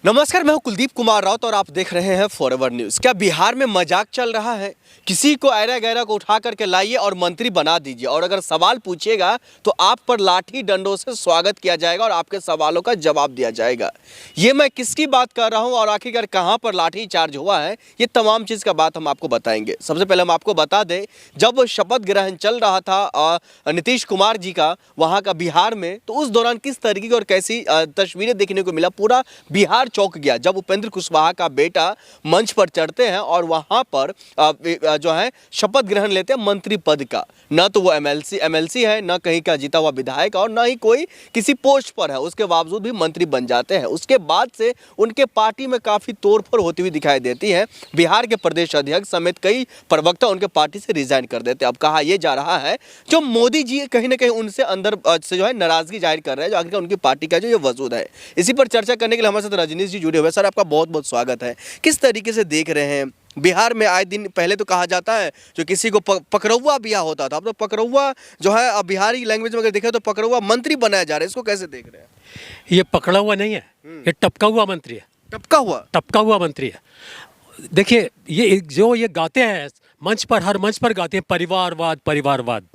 नमस्कार, मैं हूं कुलदीप कुमार राउत और आप देख रहे हैं फॉरएवर न्यूज़। क्या बिहार में मजाक चल रहा है? किसी को ऐरा गैरा को उठा करके लाइए और मंत्री बना दीजिए, और अगर सवाल पूछिएगा तो आप पर लाठी डंडों से स्वागत किया जाएगा और आपके सवालों का जवाब दिया जाएगा। ये मैं किसकी बात कर रहा हूं और आखिरकार कहां पर लाठी चार्ज हुआ है, ये तमाम चीज़ का बात हम आपको बताएंगे। सबसे पहले हम आपको बता दें, जब शपथ ग्रहण चल रहा था नीतीश कुमार जी का वहाँ का बिहार में, तो उस दौरान किस तरीके की और कैसी तस्वीरें देखने को मिला, पूरा बिहार चौंक गया जब उपेंद्र कुशवाहा का बेटा मंच पर चढ़ते हैं और वहां पर जो है शपथ ग्रहण लेते हैं मंत्री पद का। न तो वो एमएलसी है, न कहीं का जीता हुआ विधायक, और न ही कोई किसी पोस्ट पर है, उसके बावजूद भी मंत्री बन जाते हैं। उसके बाद से उनके पार्टी में काफी तोड़फोड़ होती हुई दिखाई देती है। बिहार के प्रदेश अध्यक्ष समेत कई प्रवक्ता उनके पार्टी से रिजाइन कर देते हैं। अब कहा यह जा रहा है जो मोदी जी कहीं ना कहीं उनसे अंदर से जो है नाराजगी जाहिर कर रहे हैं, जो आखिर उनकी पार्टी का जो ये वजूद है। इसी पर चर्चा करने के लिए हमारे साथ रजनीश जी जुड़े हुए। सर, आपका बहुत बहुत स्वागत है। किस तरीके से देख रहे हैं बिहार में आए दिन? पहले तो कहा जाता है जो किसी को पकड़ौआ ब्याह होता था, अब तो पकड़ौआ जो है, अब बिहारी लैंग्वेज में अगर देखें तो पकड़ौआ मंत्री बनाया जा रहा है। इसको कैसे देख रहे हैं? ये पकड़ा हुआ नहीं है, ये टपका हुआ मंत्री है। टपका हुआ मंत्री है। देखिए, ये गाते हैं मंच पर, हर मंच पर गाते हैं परिवारवाद परिवारवाद।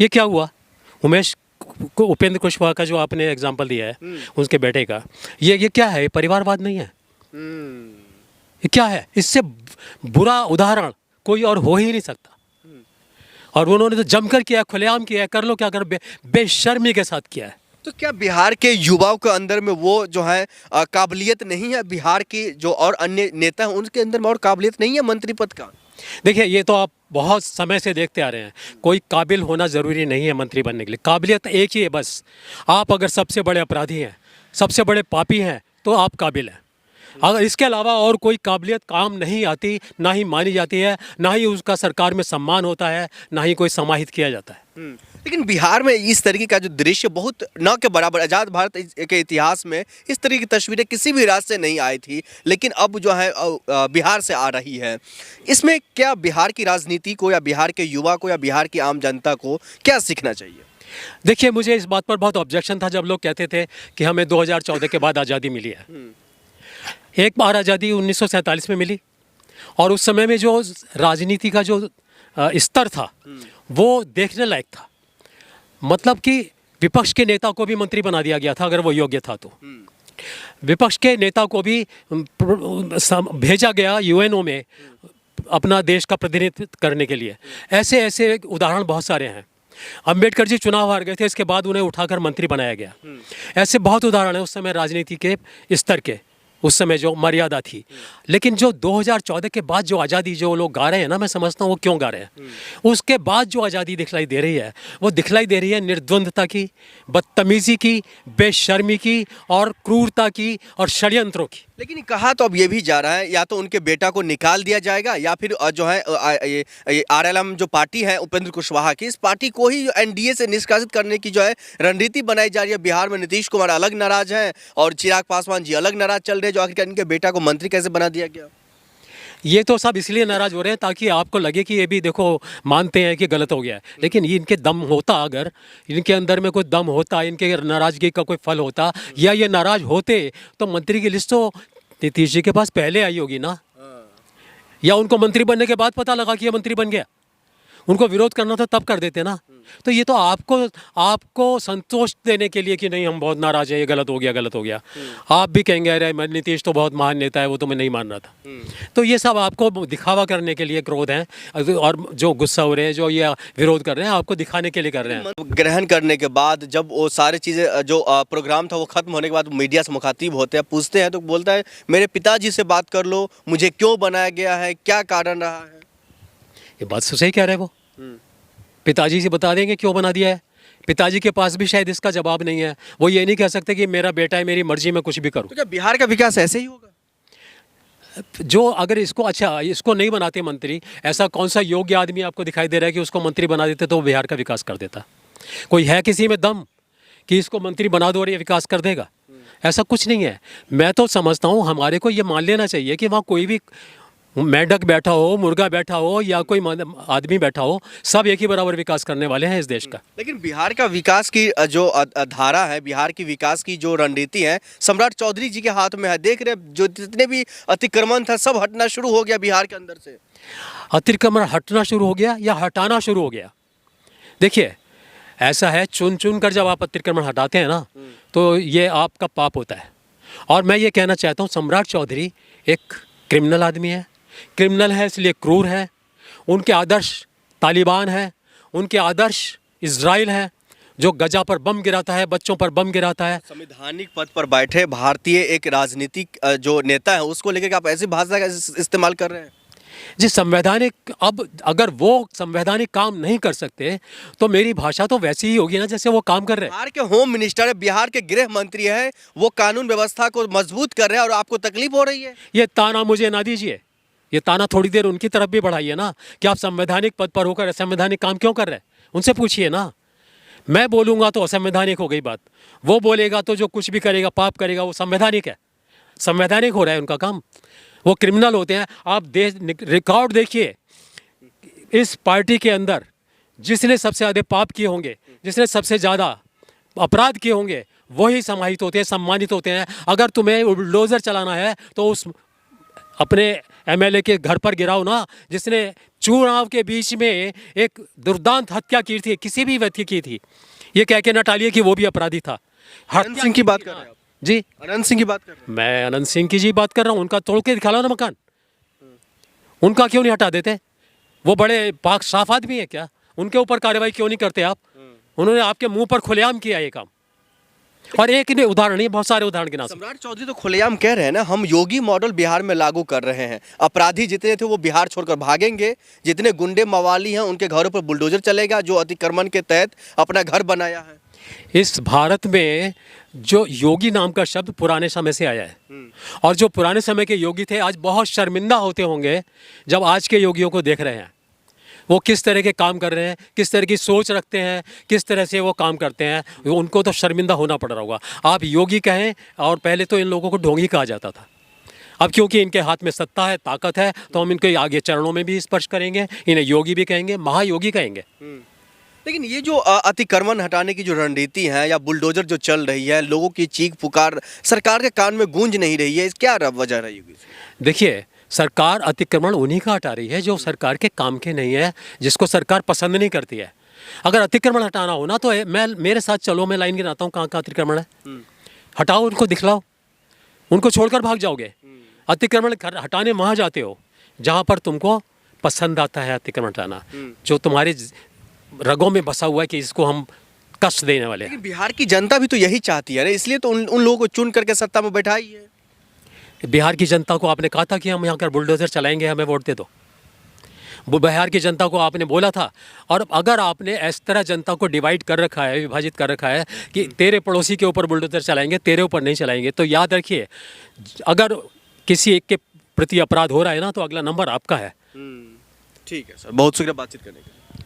ये क्या हुआ? उपेंद्र कुशवाहा का जो आपने एग्जाम्पल दिया है उसके बेटे का, ये क्या है? परिवारवाद नहीं है। ये क्या है? इससे बुरा उदाहरण कोई और हो ही नहीं सकता। और उन्होंने तो जमकर किया, खुलेआम किया, कर लो क्या कर, बेशर्मी के साथ किया है। तो क्या बिहार के युवाओं के अंदर में वो जो है काबिलियत नहीं है? बिहार के जो और अन्य नेता हैं उनके अंदर में और काबिलियत नहीं है मंत्री पद का? देखिए, ये तो आप बहुत समय से देखते आ रहे हैं, कोई काबिल होना ज़रूरी नहीं है मंत्री बनने के लिए। काबिलियत एक ही है बस। आप अगर सबसे बड़े अपराधी हैं, सबसे बड़े पापी हैं, तो आप काबिल हैं। अगर इसके अलावा और कोई काबिलियत काम नहीं आती, ना ही मानी जाती है, ना ही उसका सरकार में सम्मान होता है, ना ही कोई समाहित किया जाता है। लेकिन बिहार में इस तरीके का जो दृश्य बहुत न के बराबर, आज़ाद भारत के इतिहास में इस तरीके की तस्वीरें किसी भी राज्य से नहीं आई थी, लेकिन अब जो है बिहार से आ रही है। इसमें क्या बिहार की राजनीति को या बिहार के युवा को या बिहार की आम जनता को क्या सीखना चाहिए? देखिए, मुझे इस बात पर बहुत ऑब्जेक्शन था जब लोग कहते थे कि हमें 2014 के बाद आज़ादी मिली है। एक बार आज़ादी 1947 में मिली, और उस समय में जो राजनीति का जो स्तर था वो देखने लायक था। मतलब कि विपक्ष के नेता को भी मंत्री बना दिया गया था अगर वो योग्य था तो। विपक्ष के नेता को भी भेजा गया यूएनओ में अपना देश का प्रतिनिधित्व करने के लिए। ऐसे ऐसे उदाहरण बहुत सारे हैं। अंबेडकर जी चुनाव हार गए थे, इसके बाद उन्हें उठाकर मंत्री बनाया गया। ऐसे बहुत उदाहरण हैं उस समय राजनीति के स्तर के, उस समय जो मर्यादा थी। लेकिन जो 2014 के बाद जो आज़ादी जो लोग गा रहे हैं ना, मैं समझता हूँ वो क्यों गा रहे हैं। उसके बाद जो आज़ादी दिखलाई दे रही है, वो दिखलाई दे रही है निर्द्वंद्वता की, बदतमीज़ी की, बेशर्मी की, और क्रूरता की, और षड्यंत्रों की। लेकिन कहा तो अब ये भी जा रहा है, या तो उनके बेटा को निकाल दिया जाएगा, या फिर जो है आरएलएम जो पार्टी है उपेंद्र कुशवाहा की, इस पार्टी को ही एनडीए से निष्कासित करने की जो है रणनीति बनाई जा रही है। बिहार में नीतीश कुमार अलग नाराज हैं और चिराग पासवान जी अलग नाराज चल रहे हैं, जो आखिर इनके बेटा को मंत्री कैसे बना दिया गया। ये तो सब इसलिए नाराज़ हो रहे हैं ताकि आपको लगे कि ये भी देखो मानते हैं कि गलत हो गया है। लेकिन ये इनके दम होता, अगर इनके अंदर में कोई दम होता, इनके नाराज़गी का कोई फल होता, या ये नाराज़ होते, तो मंत्री की लिस्ट तो नीतीश जी के पास पहले आई होगी ना। या उनको मंत्री बनने के बाद पता लगा कि ये मंत्री बन गया, उनको विरोध करना था तब कर देते ना। तो ये तो आपको संतोष देने के लिए कि नहीं हम बहुत नाराज है, ये गलत हो गया। आप भी कहेंगे अरे नीतीश तो बहुत महान नेता है, वो तो मैं नहीं मान रहा था। तो ये सब आपको दिखावा करने के लिए क्रोध हैं, और जो गुस्सा हो रहे हैं, जो ये विरोध कर रहे हैं, आपको दिखाने के लिए कर रहे हैं। ग्रहण करने के बाद जब वो सारी चीज़ें जो प्रोग्राम था वो खत्म होने के बाद मीडिया से मुखातिब होते हैं, पूछते हैं, तो बोलता है मेरे पिताजी से बात कर लो, मुझे क्यों बनाया गया है, क्या कारण रहा है। ये बात तो सही कह रहे हैं वो। पिताजी से बता देंगे क्यों बना दिया है। पिताजी के पास भी शायद इसका जवाब नहीं है। वो ये नहीं कह सकते कि मेरा बेटा है, मेरी मर्जी में कुछ भी करूं। तो क्या बिहार का विकास ऐसे ही होगा? जो अगर इसको नहीं बनाते मंत्री, ऐसा कौन सा योग्य आदमी आपको दिखाई दे रहा है कि उसको मंत्री बना देते तो वो बिहार का विकास कर देता? कोई है किसी में दम कि इसको मंत्री बना दो और ये विकास कर देगा? ऐसा कुछ नहीं है। मैं तो समझता हूँ हमारे को ये मान लेना चाहिए कि वहाँ कोई भी मेंढक बैठा हो, मुर्गा बैठा हो या कोई आदमी बैठा हो, सब एक ही बराबर विकास करने वाले हैं इस देश का। लेकिन बिहार का विकास की जो धारा है, बिहार की विकास की जो रणनीति है, सम्राट चौधरी जी के हाथ में है। देख रहे हैं, जो जितने भी अतिक्रमण था सब हटना शुरू हो गया बिहार के अंदर से। अतिक्रमण हटना शुरू हो गया या हटाना शुरू हो गया? देखिए, ऐसा है, चुन चुन कर जब आप अतिक्रमण हटाते हैं ना, तो ये आपका पाप होता है। और मैं ये कहना चाहता हूँ, सम्राट चौधरी एक क्रिमिनल आदमी है। क्रिमिनल है इसलिए क्रूर है। उनके आदर्श तालिबान है, उनके आदर्श इजराइल है, जो गजा पर बम गिराता है, बच्चों पर बम गिराता है। संवैधानिक पद पर बैठे भारतीय एक राजनीतिक जो नेता है, उसको लेकर आप ऐसी भाषा का इस्तेमाल कर रहे हैं। जी, संवैधानिक, अब अगर वो संवैधानिक काम नहीं कर सकते तो मेरी भाषा तो वैसी ही होगी ना जैसे वो काम कर रहे हैं। बिहार के होम मिनिस्टर है, बिहार के गृह मंत्री है, वो कानून व्यवस्था को मजबूत कर रहे हैं और आपको तकलीफ हो रही है। ये ताना मुझे ना दीजिए, ये ताना थोड़ी देर उनकी तरफ भी बढ़ाइए ना, कि आप संवैधानिक पद पर होकर असंवैधानिक काम क्यों कर रहे हैं, उनसे पूछिए ना। मैं बोलूँगा तो असंवैधानिक हो गई बात, वो बोलेगा तो जो कुछ भी करेगा, पाप करेगा, वो संवैधानिक है। संवैधानिक हो रहा है उनका काम, वो क्रिमिनल होते हैं। आप रिकॉर्ड देखिए, इस पार्टी के अंदर जिसने सबसे ज़्यादा पाप किए होंगे, जिसने सबसे ज़्यादा अपराध किए होंगे, वही सम्मानित होते हैं, सम्मानित होते हैं। अगर तुम्हें बुलडोज़र चलाना है तो उस अपने एमएलए के घर पर गिराओ ना, जिसने चुनाव के बीच में एक दुर्दांत हत्या की थी, किसी भी व्यक्ति की थी। ये कह के न टालिए कि वो भी अपराधी था। अनंत सिंह की बात कर रहे हैं आप? जी, अनंत सिंह की बात कर रहे हैं? मैं अनंत सिंह की जी बात कर रहा हूँ। उनका तोड़ के दिखा लो ना मकान, उनका क्यों नहीं हटा देते? वो बड़े पाक साफ आदमी है क्या? उनके ऊपर कार्रवाई क्यों नहीं करते आप? उन्होंने आपके मुंह पर खुलेआम किया ये काम। और एक ही उदाहरण नहीं, बहुत सारे उदाहरण गिना सकते। सम्राट चौधरी तो खुलेआम कह रहे हैं ना, हम योगी मॉडल बिहार में लागू कर रहे हैं। अपराधी जितने थे वो बिहार छोड़कर भागेंगे, जितने गुंडे मवाली हैं उनके घरों पर बुलडोजर चलेगा, जो अतिक्रमण के तहत अपना घर बनाया है। इस भारत में जो योगी नाम का शब्द पुराने समय से आया है, और जो पुराने समय के योगी थे आज बहुत शर्मिंदा होते होंगे जब आज के योगियों को देख रहे हैं। वो किस तरह के काम कर रहे हैं, किस तरह की सोच रखते हैं, किस तरह से वो काम करते हैं, उनको तो शर्मिंदा होना पड़ रहा होगा। आप योगी कहें, और पहले तो इन लोगों को ढोंगी कहा जाता था। अब क्योंकि इनके हाथ में सत्ता है, ताकत है, तो हम इनके आगे चरणों में भी स्पर्श करेंगे, इन्हें योगी भी कहेंगे, महायोगी कहेंगे। लेकिन ये जो अतिक्रमण हटाने की जो रणनीति है या बुलडोजर जो चल रही है, लोगों की चीख पुकार सरकार के कान में गूंज नहीं रही है, इस क्या वजह रही होगी? देखिए, सरकार अतिक्रमण उन्हीं का हटा रही है जो सरकार के काम के नहीं है, जिसको सरकार पसंद नहीं करती है। अगर अतिक्रमण हटाना हो ना, तो मेरे साथ चलो, मैं लाइन गिनाता हूँ कहाँ कहाँ अतिक्रमण है। हटाओ, उनको दिखलाओ, उनको छोड़कर भाग जाओगे। अतिक्रमण हटाने वहाँ जाते हो जहाँ पर तुमको पसंद आता है अतिक्रमण हटाना, जो तुम्हारे रगों में बसा हुआ है कि इसको हम कष्ट देने वाले हैं। लेकिन बिहार की जनता भी तो यही चाहती है ना, इसलिए तो उन लोगों को चुन करके सत्ता में बैठाई है। बिहार की जनता को आपने कहा था कि हम यहाँ कर बुलडोजर चलाएंगे, हमें वोट दे दो। बिहार की जनता को आपने बोला था। और अगर आपने इस तरह जनता को डिवाइड कर रखा है, विभाजित कर रखा है कि तेरे पड़ोसी के ऊपर बुलडोजर चलाएंगे, तेरे ऊपर नहीं चलाएंगे, तो याद रखिए, अगर किसी एक के प्रति अपराध हो रहा है ना, तो अगला नंबर आपका है। ठीक है सर, बहुत शुक्रिया बातचीत करने के लिए।